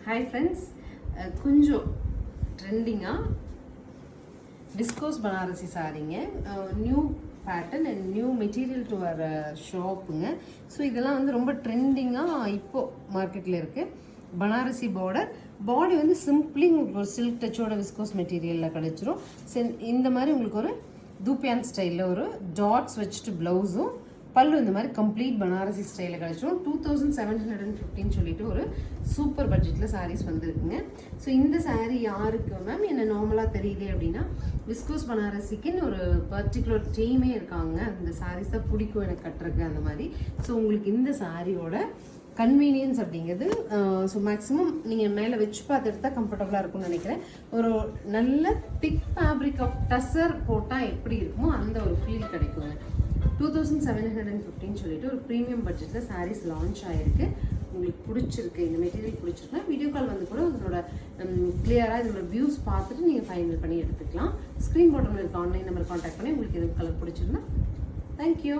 Hi friends, கொஞ்சம் ட்ரெண்டிங்காக viscose Banarasi சாரீங்க, new pattern and new material டு வர ஷாப்புங்க. ஸோ இதெல்லாம் வந்து ரொம்ப ட்ரெண்டிங்காக இப்போது மார்க்கெட்டில் இருக்குது. பனாரசி பார்டர், பாடி வந்து சிம்பிளி உங்களுக்கு ஒரு சில்க் டச்சோட விஸ்கோஸ் மெட்டீரியலில் கிடச்சிரும். இந்த மாதிரி உங்களுக்கு ஒரு தூப்பியான் ஸ்டைலில் ஒரு டாட்ஸ் வச்சுட்டு ப்ளவுஸும், பல்லு இந்த மாதிரி கம்ப்ளீட் பனாரசி ஸ்டைலில் கிடச்சிரும். 2715 சொல்லிட்டு ஒரு சூப்பர் பட்ஜெட்டில் சாரீஸ் வந்துருக்குங்க. ஸோ இந்த சாரீ யாருக்கு மேம் என்ன நார்மலாக தெரியுது அப்படின்னா, விஸ்கோஸ் பனாரசிக்குன்னு ஒரு பர்டிகுலர் டீமே இருக்காங்க. அந்த சாரீஸ் தான் பிடிக்கும் எனக்கு கட்டுறதுக்கு அந்த மாதிரி. ஸோ உங்களுக்கு இந்த சாரியோட கன்வீனியன்ஸ் அப்படிங்கிறது ஸோ மேக்ஸிமம் நீங்கள் மேலே வச்சு பார்த்து எடுத்தால் கம்ஃபர்டபுளாக இருக்கும்னு நினைக்கிறேன். ஒரு நல்ல திக் ஃபேப்ரிக் ஆஃப் டசர் போட்டால் எப்படி இருக்குமோ அந்த ஒரு ஃபீல் கிடைக்குங்க. 2715 சொல்லிட்டு ஒரு ப்ரீமியம் பட்ஜெட்டில் சாரீஸ் லான்ச் ஆகிருக்கு. உங்களுக்கு பிடிச்சிருக்கு, இந்த மெட்டீரியல் பிடிச்சிருக்குன்னா வீடியோ கால் வந்து கூட உங்களோட கிளியராக இதோட வியூஸ் பார்த்துட்டு நீங்கள் ஃபைனல் பண்ணி எடுத்துக்கலாம். ஸ்க்ரீன் பாட்டமில் இருக்க ஆன்லைன் நம்பர் கான்டாக்ட் பண்ணி உங்களுக்கு எது கலர் பிடிச்சிருந்தா தேங்க்யூ.